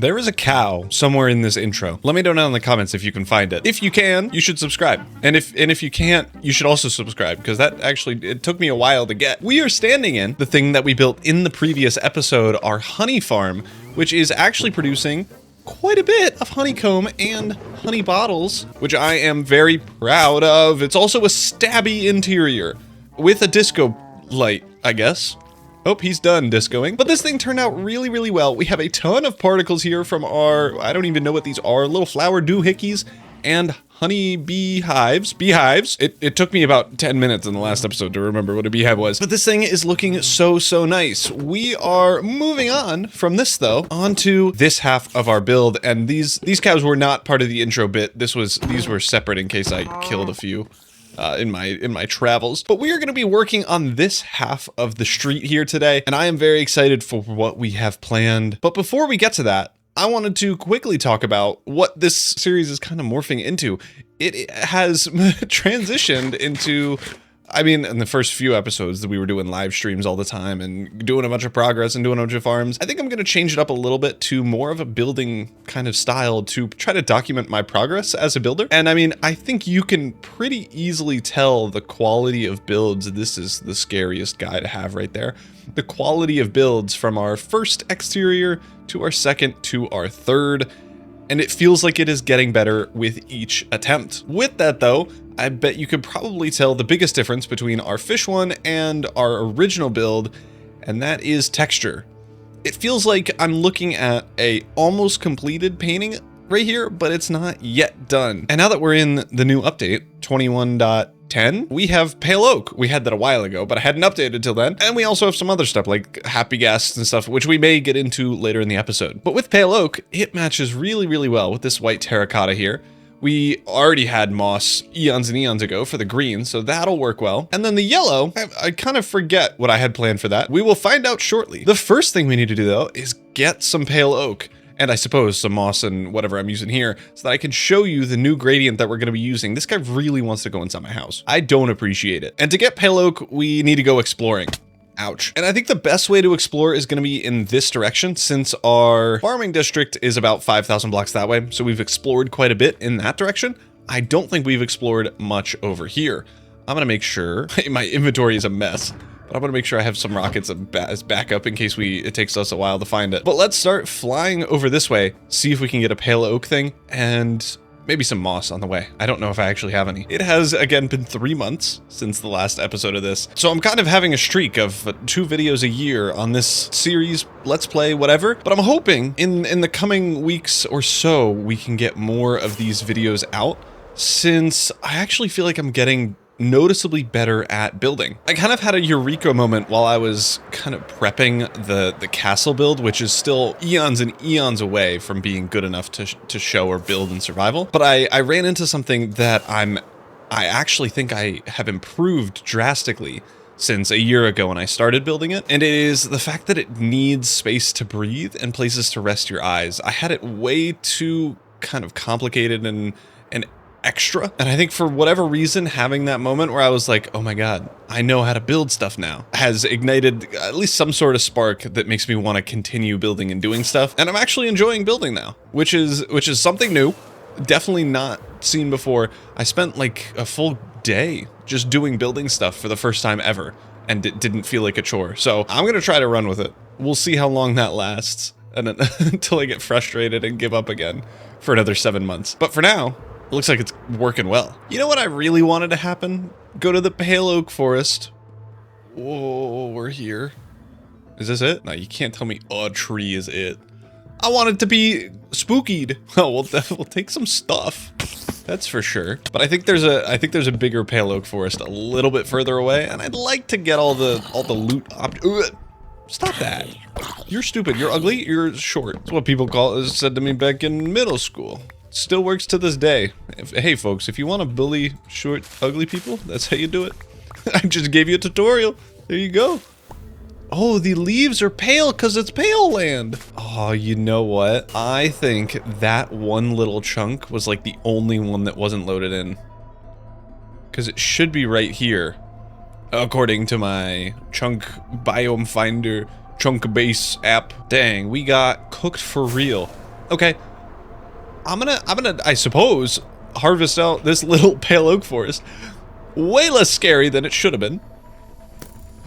There is a cow somewhere in this intro. Let me know down in the comments if you can find it. If you can, you should subscribe. And if you can't, you should also subscribe, because that actually, it took me a while to get. We are standing in the thing that we built in the previous episode, our honey farm, which is actually producing quite a bit of honeycomb and honey bottles, which I am very proud of. It's also a stabby interior with a disco light, I guess. Oh, he's done discoing. But this thing turned out really, really well. We have a ton of particles here from our, I don't even know what these are, little flower doohickeys and honey beehives. It took me about 10 minutes in the last episode to remember what a beehive was. But this thing is looking so, so nice. We are moving on from this, though, onto this half of our build. And these cows were not part of the intro bit. These were separate in case I killed a few. In my travels. But we are going to be working on this half of the street here today, and I am very excited for what we have planned. But before we get to that, I wanted to quickly talk about what this series is kind of morphing into. It has transitioned into, I mean, in the first few episodes that we were doing live streams all the time and doing a bunch of progress and doing a bunch of farms. I think I'm going to change it up a little bit to more of a building kind of style to try to document my progress as a builder. And I mean, I think you can pretty easily tell the quality of builds. This is the scariest guy to have right there. The quality of builds from our first exterior to our second to our third. And it feels like it is getting better with each attempt. With that though, I bet you could probably tell the biggest difference between our fish one and our original build, and that is texture. It feels like I'm looking at a almost completed painting right here, but it's not yet done. And now that we're in the new update, 21.10, we have pale oak. We had that a while ago, but I hadn't updated till then. And we also have some other stuff like happy gas and stuff, which we may get into later in the episode. But with pale oak, it matches really, really well with this white terracotta here. We already had moss eons and eons ago for the green, so that'll work well. And then the yellow, I kind of forget what I had planned for that. We will find out shortly. The first thing we need to do though is get some pale oak. And I suppose some moss and whatever I'm using here so that I can show you the new gradient that we're going to be using. This guy really wants to go inside my house. I don't appreciate it. And to get pale oak, we need to go exploring. Ouch. And I think the best way to explore is going to be in this direction, since our farming district is about 5,000 blocks that way. So we've explored quite a bit in that direction. I don't think we've explored much over here. I'm going to make sure my inventory is a mess. But I'm going to make sure I have some rockets as backup in case it takes us a while to find it. But let's start flying over this way, see if we can get a pale oak thing, and maybe some moss on the way. I don't know if I actually have any. It has, again, been 3 months since the last episode of this. So I'm kind of having a streak of 2 videos a year on this series, let's play, whatever. But I'm hoping in the coming weeks or so, we can get more of these videos out, since I actually feel like I'm getting noticeably better at building. I kind of had a eureka moment while I was kind of prepping the castle build, which is still eons and eons away from being good enough to show or build in survival. But I ran into something that I actually think I have improved drastically since a year ago when I started building it. And it is the fact that it needs space to breathe and places to rest your eyes. I had it way too kind of complicated and extra. And I think for whatever reason, having that moment where I was like, oh my God, I know how to build stuff now, has ignited at least some sort of spark that makes me want to continue building and doing stuff. And I'm actually enjoying building now, which is something new, definitely not seen before. I spent like a full day just doing building stuff for the first time ever, and it didn't feel like a chore. So I'm going to try to run with it. We'll see how long that lasts, and then, until I get frustrated and give up again for another 7 months. But for now, it looks like it's working well. You know what I really wanted to happen? Go to the pale oak forest. Whoa, we're here. Is this it? No, you can't tell me a tree is it. I want it to be spookied. Oh, we'll take some stuff. That's for sure. But I think there's a bigger pale oak forest a little bit further away, and I'd like to get all the loot. Stop that. You're stupid. You're ugly. You're short. That's what people said to me back in middle school. Still works to this day. Hey folks, if you want to bully short, ugly people, that's how you do it. I just gave you a tutorial. There you go. Oh, the leaves are pale because it's pale land. Oh, you know what? I think that one little chunk was like the only one that wasn't loaded in. Because it should be right here, according to my chunk biome finder chunk base app. Dang, we got cooked for real. Okay. I'm gonna, I suppose, harvest out this little pale oak forest. Way less scary than it should have been.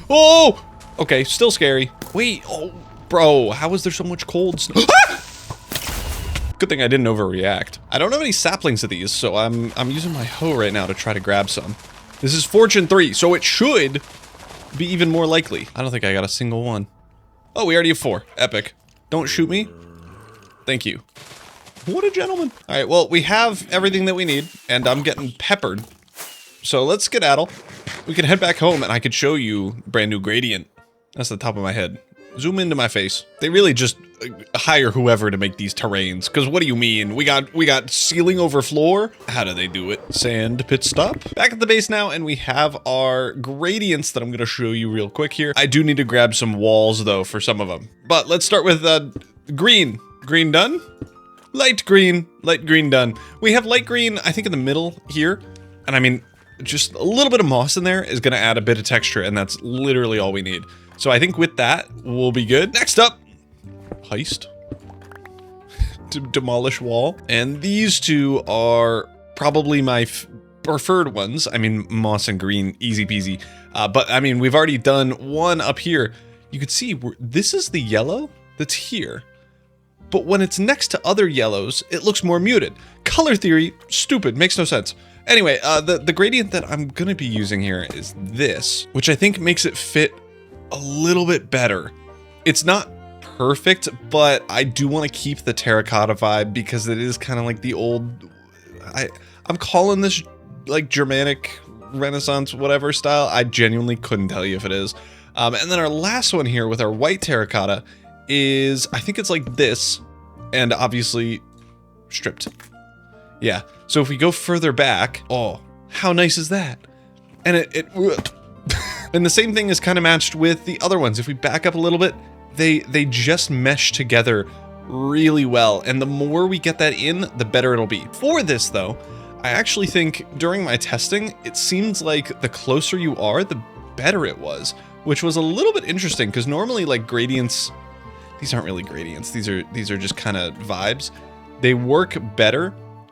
Oh! Okay, still scary. Wait, oh, bro, how is there so much cold snow? Good thing I didn't overreact. I don't have any saplings of these, so I'm using my hoe right now to try to grab some. This is Fortune 3, so it should be even more likely. I don't think I got a single one. Oh, we already have 4. Epic. Don't shoot me. Thank you. What a gentleman. All right, well, we have everything that we need, and I'm getting peppered. So let's skedaddle. We can head back home, and I could show you brand new gradient. That's the top of my head. Zoom into my face. They really just hire whoever to make these terrains. Because what do you mean? We got ceiling over floor? How do they do it? Sand pit stop. Back at the base now, and we have our gradients that I'm going to show you real quick here. I do need to grab some walls, though, for some of them. But let's start with green. Green done? Light green done. We have light green, I think, in the middle here. And I mean, just a little bit of moss in there is going to add a bit of texture, and that's literally all we need. So I think with that, we'll be good. Next up, heist. Demolish wall. And these two are probably my preferred ones. I mean, moss and green, easy peasy. But I mean, we've already done one up here. You can see this is the yellow that's here. But when it's next to other yellows, it looks more muted. Color theory, stupid, makes no sense. Anyway, the gradient that I'm gonna be using here is this, which I think makes it fit a little bit better. It's not perfect, but I do want to keep the terracotta vibe because it is kind of like the old, I'm calling this like Germanic Renaissance whatever style. I genuinely couldn't tell you if it is. And then our last one here with our white terracotta is, I think it's like this, and obviously stripped. Yeah, so if we go further back, oh, how nice is that? And and the same thing is kind of matched with the other ones. If we back up a little bit, they just mesh together really well. And the more we get that in, the better it'll be. For this though, I actually think during my testing, it seems like the closer you are, the better it was, which was a little bit interesting because normally like gradients, these aren't really gradients. These are just kind of vibes. They work better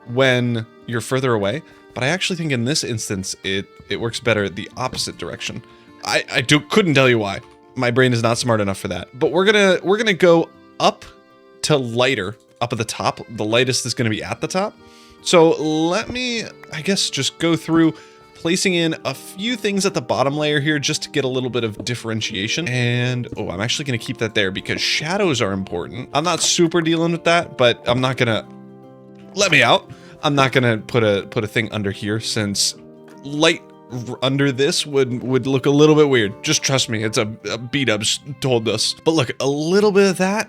when you're further away, but I actually think in this instance, it works better the opposite direction. I couldn't tell you why. My brain is not smart enough for that. But we're gonna go up to lighter, up at the top. The lightest is gonna be at the top. So let me, I guess, just go through placing in a few things at the bottom layer here just to get a little bit of differentiation. And oh, I'm actually gonna keep that there because shadows are important. I'm not super dealing with that, but I'm not gonna, let me out. I'm not gonna put a thing under here since light under this would look a little bit weird. Just trust me, it's a B-dubs told us. But look, a little bit of that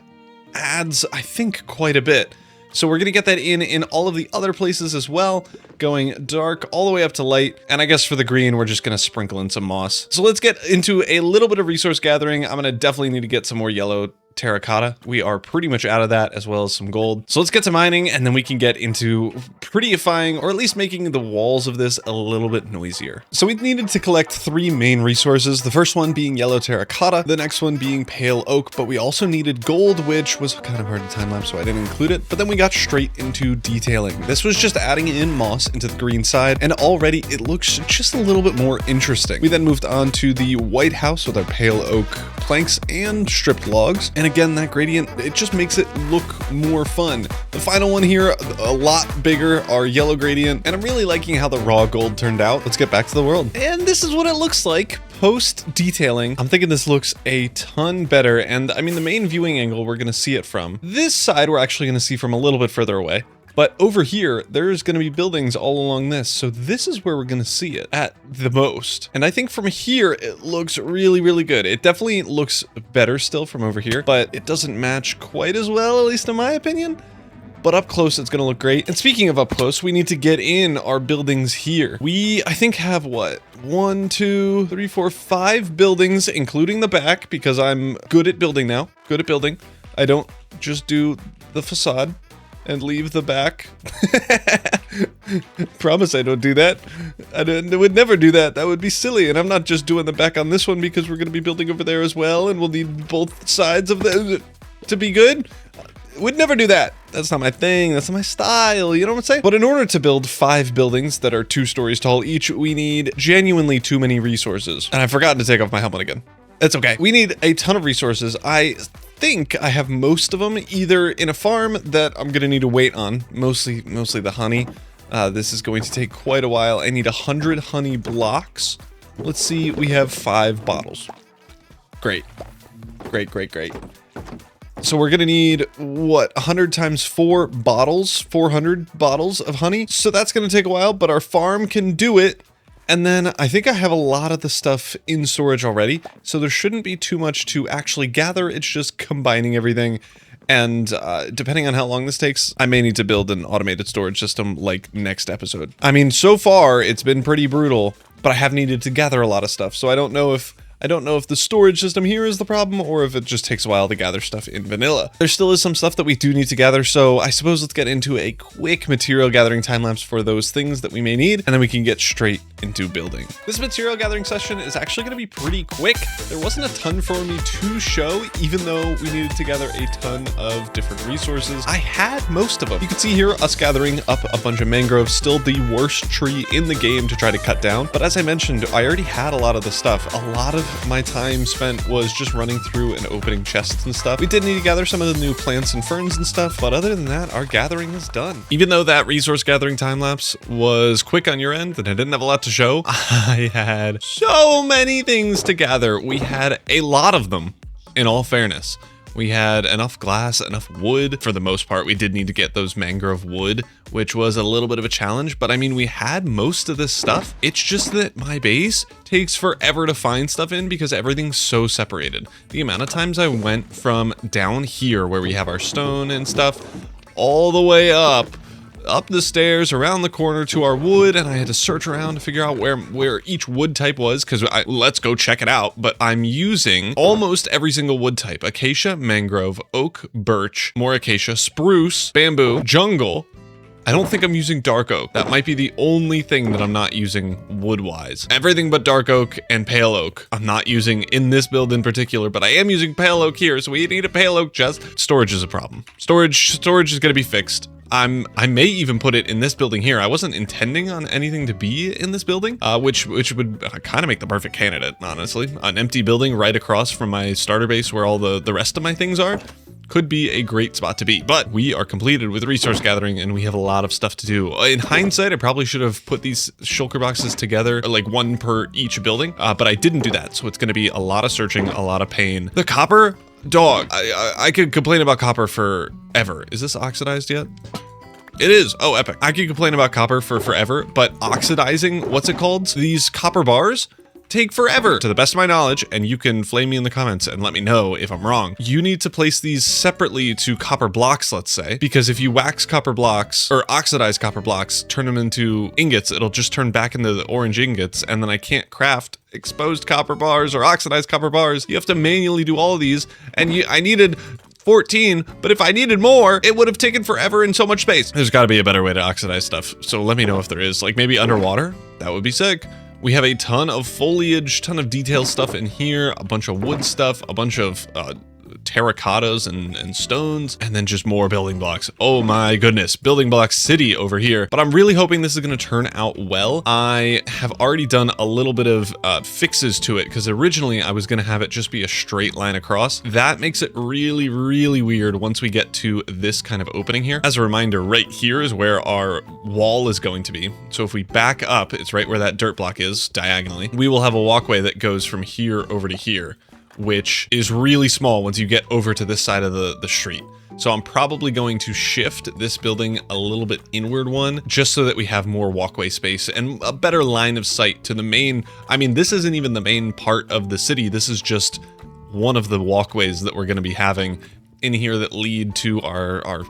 adds, I think, quite a bit. So we're gonna get that in all of the other places as well, going dark all the way up to light. And I guess for the green, we're just gonna sprinkle in some moss. So let's get into a little bit of resource gathering. I'm gonna definitely need to get some more yellow terracotta. We are pretty much out of that, as well as some gold. So let's get to mining, and then we can get into prettyifying, or at least making the walls of this a little bit noisier. So we needed to collect 3 main resources, the first one being yellow terracotta, the next one being pale oak, but we also needed gold, which was kind of hard to time-lapse, so I didn't include it. But then we got straight into detailing. This was just adding in moss into the green side, and already it looks just a little bit more interesting. We then moved on to the white house with our pale oak planks and stripped logs. And again, that gradient, it just makes it look more fun. The final one here, a lot bigger, our yellow gradient, and I'm really liking how the raw gold turned out. Let's get back to the world. And this is what it looks like post detailing. I'm thinking this looks a ton better, and I mean, the main viewing angle we're gonna see it from. This side we're actually gonna see from a little bit further away. But over here, there's going to be buildings all along this, so this is where we're going to see it at the most. And I think from here, it looks really, really good. It definitely looks better still from over here, but it doesn't match quite as well, at least in my opinion. But up close, it's going to look great. And speaking of up close, we need to get in our buildings here. We, I think, have what? 1, 2, 3, 4, 5 buildings, including the back, because I'm good at building now. Good at building. I don't just do the facade and leave the back. Promise I don't do that. I would never do that. That would be silly. And I'm not just doing the back on this one because we're going to be building over there as well, and we'll need both sides of the to be good. would never do that. That's not my thing. That's not my style. You know what I'm saying? But in order to build 5 buildings that are 2 stories tall each, we need genuinely too many resources. And I've forgotten to take off my helmet again. It's okay. We need a ton of resources. I think I have most of them either in a farm that I'm gonna need to wait on, mostly the honey. This is going to take quite a while. I need 100 honey blocks. Let's see, we have 5 bottles. Great. Great. So we're gonna need, what, 100 times 4 bottles, 400 bottles of honey. So that's gonna take a while, but our farm can do it. And then I think I have a lot of the stuff in storage already, so there shouldn't be too much to actually gather. It's just combining everything. And depending on how long this takes, I may need to build an automated storage system like next episode. I mean, so far it's been pretty brutal, but I have needed to gather a lot of stuff. So I don't know if the storage system here is the problem or if it just takes a while to gather stuff in vanilla. There still is some stuff that we do need to gather, so I suppose let's get into a quick material gathering time lapse for those things that we may need, and then we can get straight into building. This material gathering session is actually going to be pretty quick. There wasn't a ton for me to show, even though we needed to gather a ton of different resources. I had most of them. You can see here us gathering up a bunch of mangroves, still the worst tree in the game to try to cut down. But as I mentioned, I already had a lot of the stuff. A lot of my time spent was just running through and opening chests and stuff. We did need to gather some of the new plants and ferns and stuff, but other than that, our gathering is done. Even though that resource gathering time lapse was quick on your end and I didn't have a lot to show, I had so many things to gather. We had a lot of them, in all fairness. We had enough glass, enough wood. For the most part, we did need to get those mangrove wood, which was a little bit of a challenge, but I mean, we had most of this stuff. It's just that my base takes forever to find stuff in because everything's so separated. The amount of times I went from down here where we have our stone and stuff all the way up the stairs, around the corner to our wood, and I had to search around to figure out where each wood type was, because let's go check it out. But I'm using almost every single wood type: acacia, mangrove, oak, birch, more acacia, spruce, bamboo, jungle. I don't think I'm using dark oak. That might be the only thing that I'm not using wood-wise. Everything but dark oak and pale oak I'm not using in this build in particular, but I am using pale oak here, so we need a pale oak chest. Storage is a problem. Storage is gonna be fixed. I may even put it in this building here. I wasn't intending on anything to be in this building, which would kind of make the perfect candidate, honestly. An empty building right across from my starter base where all the rest of my things are could be a great spot to be. But we are completed with resource gathering and we have a lot of stuff to do. In hindsight, I probably should have put these shulker boxes together, like one per each building, but I didn't do that. So it's gonna be a lot of searching, a lot of pain. The copper, dog, I could complain about copper forever. Is this oxidized yet? It is. Oh, epic. I could complain about copper for forever, but oxidizing, what's it called? These copper bars take forever, to the best of my knowledge, and you can flame me in the comments and let me know if I'm wrong. You need to place these separately to copper blocks, let's say, because if you wax copper blocks or oxidize copper blocks, turn them into ingots, it'll just turn back into the orange ingots, and then I can't craft exposed copper bars or oxidized copper bars. You have to manually do all of these, and I needed 14, but if I needed more, it would have taken forever and so much space. There's got to be a better way to oxidize stuff, so let me know if there is. Like maybe underwater? That would be sick. We have a ton of foliage, ton of detail stuff in here, a bunch of wood stuff, a bunch of terracottas and stones, and then just more building blocks. Oh my goodness, building block city over here. But I'm really hoping this is going to turn out well. I have already done a little bit of fixes to it, because originally I was going to have it just be a straight line across. That makes it really, really weird once we get to this kind of opening here. As a reminder, right here is where our wall is going to be. So if we back up, it's right where that dirt block is diagonally. We will have a walkway that goes from here over to here, which is really small once you get over to this side of the street. So I'm probably going to shift this building a little bit inward one, just so that we have more walkway space and a better line of sight to the main. I mean, this isn't even the main part of the city. This is just one of the walkways that we're going to be having in here that lead to our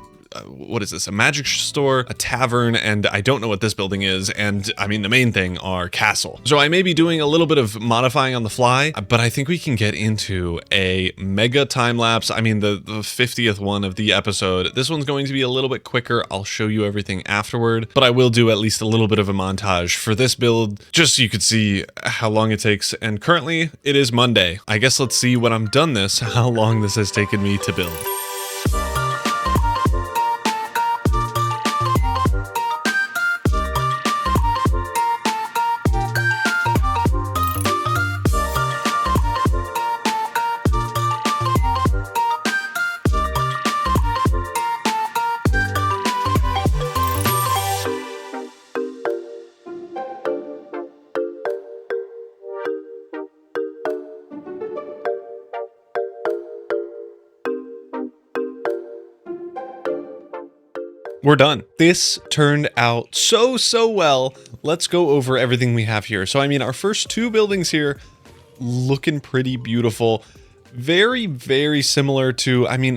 what is this? A magic store, a tavern, and I don't know what this building is. And I mean, the main thing, our castle. So I may be doing a little bit of modifying on the fly, but I think we can get into a mega time lapse. I mean, the 50th one of the episode. This one's going to be a little bit quicker. I'll show you everything afterward, but I will do at least a little bit of a montage for this build, just so you could see how long it takes. And currently it is Monday. I guess let's see when I'm done this, how long this has taken me to build. We're done. This turned out so well. Let's go over everything we have here. So, I mean, our first 2 buildings here looking pretty beautiful. Very similar to, I mean,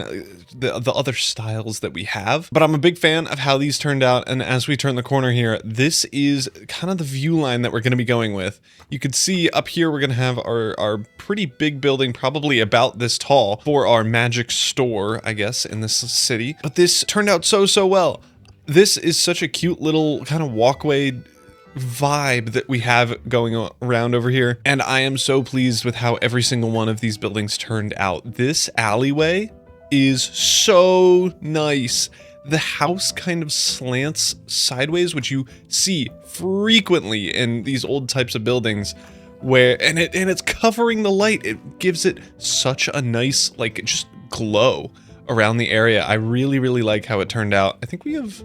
the other styles that we have. But I'm a big fan of how these turned out. And as we turn the corner here, this is kind of the view line that we're going to be going with. You can see up here, we're going to have our pretty big building, probably about this tall, for our magic store, I guess, in this city. But this turned out so well. This is such a cute little kind of walkway vibe that we have going around over here, and I am so pleased with how every single one of these buildings turned out. This alleyway is so nice. The house kind of slants sideways, which you see frequently in these old types of buildings, where and it's covering the light. It gives it such a nice, like, just glow around the area. I really like how it turned out. I think we have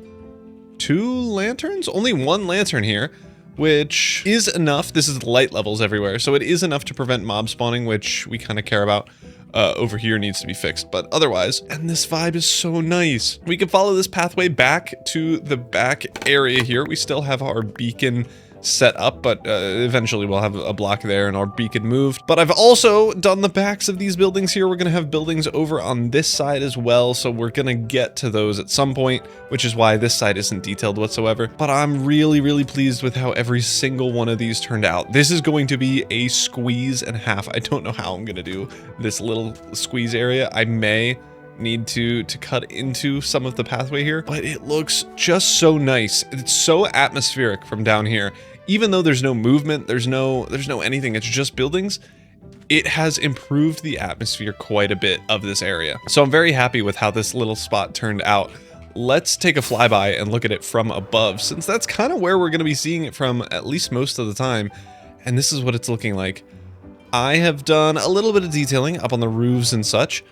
2 lanterns? Only 1 lantern here, which is enough. This is light levels everywhere, so it is enough to prevent mob spawning, which we kind of care about. Over here needs to be fixed, but otherwise, and this vibe is so nice. We can follow this pathway back to the back area here. We still have our beacon set up, but eventually we'll have a block there and our beacon moved. But I've also done the backs of these buildings here. We're gonna have buildings over on this side as well, so we're gonna get to those at some point, which is why this side isn't detailed whatsoever. But I'm really pleased with how every single one of these turned out. This is going to be a squeeze and a half. I don't know how I'm gonna do this little squeeze area. I may need to cut into some of the pathway here, but it looks just so nice. It's so atmospheric from down here. Even though there's no movement, there's no anything, it's just buildings, it has improved the atmosphere quite a bit of this area. So I'm very happy with how this little spot turned out. Let's take a flyby and look at it from above, since that's kind of where we're going to be seeing it from at least most of the time. And this is what it's looking like. I have done a little bit of detailing up on the roofs and such.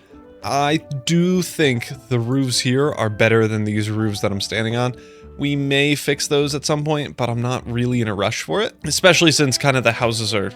I do think the roofs here are better than these roofs that I'm standing on. We may fix those at some point, but I'm not really in a rush for it, especially since kind of the houses are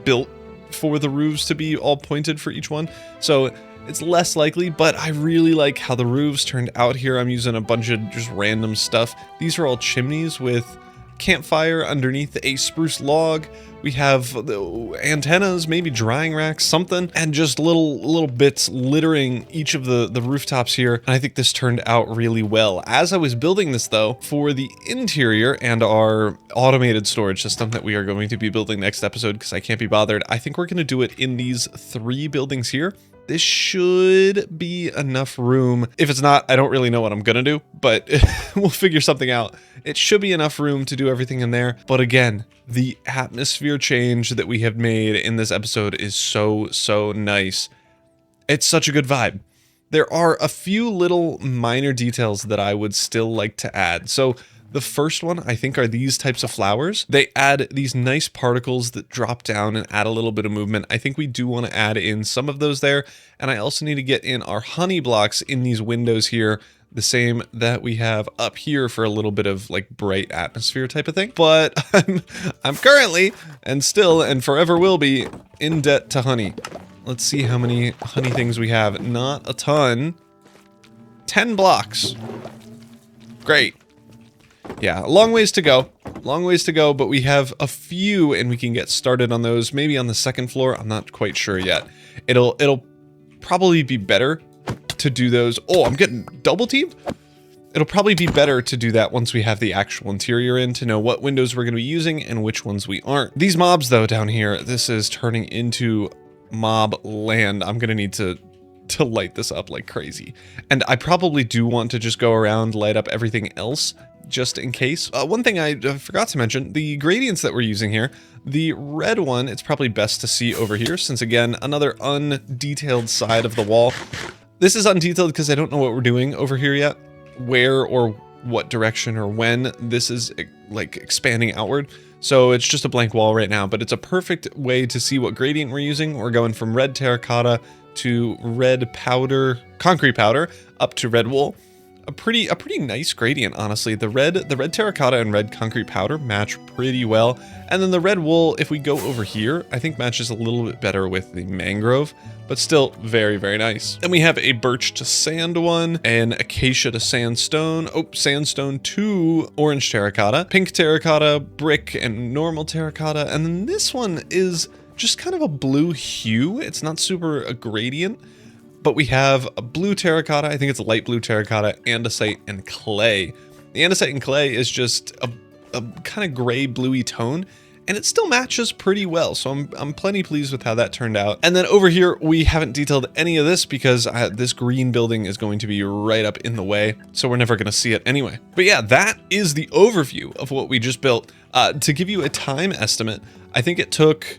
built for the roofs to be all pointed for each one. So it's less likely, but I really like how the roofs turned out here. I'm using a bunch of just random stuff. These are all chimneys with campfire underneath a spruce log. We have the antennas, maybe drying racks, something, and just little bits littering each of the rooftops here. And I think this turned out really well. As I was building this though, for the interior and our automated storage system that we are going to be building next episode, because I can't be bothered, I think we're going to do it in these 3 buildings here. This should be enough room. If it's not, I don't really know what I'm gonna do, but we'll figure something out. It should be enough room to do everything in there. But again, the atmosphere change that we have made in this episode is so nice. It's such a good vibe. There are a few little minor details that I would still like to add. So the first one, I think, are these types of flowers. They add these nice particles that drop down and add a little bit of movement. I think we do want to add in some of those there. And I also need to get in our honey blocks in these windows here, the same that we have up here for a little bit of like bright atmosphere type of thing. But I'm currently and still and forever will be in debt to honey. Let's see how many honey things we have. Not a ton. 10 blocks. Great. Yeah, a long ways to go. Long ways to go, but we have a few and we can get started on those. Maybe on the 2nd floor. I'm not quite sure yet. It'll probably be better to do those. Oh, I'm getting double teamed? It'll probably be better to do that once we have the actual interior in, to know what windows we're going to be using and which ones we aren't. These mobs though down here, this is turning into mob land. I'm going to need to light this up like crazy. And I probably do want to just go around, light up everything else just in case. One thing I forgot to mention, the gradients that we're using here, the red one, it's probably best to see over here, since again, another undetailed side of the wall. This is undetailed because I don't know what we're doing over here yet, where or what direction or when this is like expanding outward. So it's just a blank wall right now, but it's a perfect way to see what gradient we're using. We're going from red terracotta to red powder, concrete powder, up to red wool. a pretty nice gradient, honestly. The red terracotta and red concrete powder match pretty well. And then the red wool, if we go over here, I think matches a little bit better with the mangrove, but still very, very nice. Then we have a birch to sand one, an acacia to sandstone. Oh, sandstone to orange terracotta, pink terracotta, brick, and normal terracotta. And then this one is just kind of a blue hue. It's not super a gradient, but we have a blue terracotta. I think it's a light blue terracotta, andesite, and clay. The andesite and clay is just a kind of gray bluey tone, and it still matches pretty well. So I'm plenty pleased with how that turned out. And then over here, we haven't detailed any of this because this green building is going to be right up in the way. So we're never going to see it anyway. But yeah, that is the overview of what we just built. To give you a time estimate, I think it took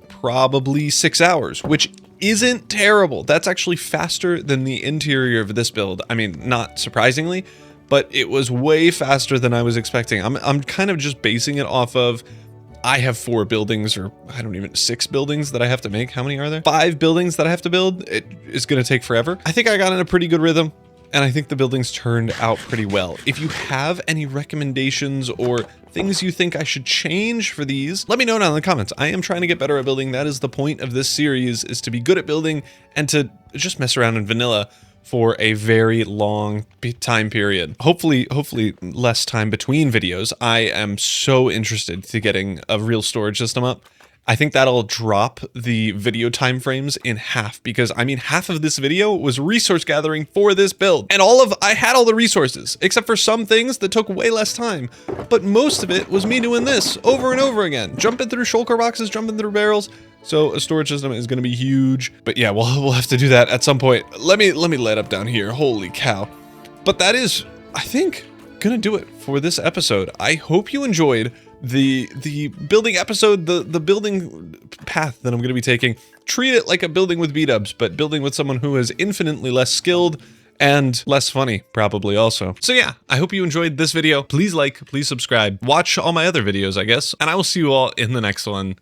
probably 6 hours, which isn't terrible. That's actually faster than the interior of this build. I mean, not surprisingly, but it was way faster than I was expecting. I'm kind of just basing it off of, I have 4 buildings, or I don't even, 6 buildings that I have to make. How many are there? 5 buildings that I have to build. It is going to take forever. I think I got in a pretty good rhythm, and I think the buildings turned out pretty well. If you have any recommendations or things you think I should change for these, let me know down in the comments. I am trying to get better at building. That is the point of this series, is to be good at building and to just mess around in vanilla for a very long time period. Hopefully less time between videos. I am so interested to getting a real storage system up. I think that'll drop the video time frames in half, because I mean, half of this video was resource gathering for this build, and I had all the resources except for some things that took way less time, but most of it was me doing this over and over again, jumping through shulker boxes, jumping through barrels. So a storage system is going to be huge, but yeah, we'll have to do that at some point. Let me let up down here. Holy cow. But that is, I think, gonna do it for this episode. I hope you enjoyed the building episode, the building path that I'm going to be taking. Treat it like a building with B-dubs, but building with someone who is infinitely less skilled and less funny, probably also. So yeah, I hope you enjoyed this video. Please like, please subscribe, watch all my other videos, I guess, and I will see you all in the next one.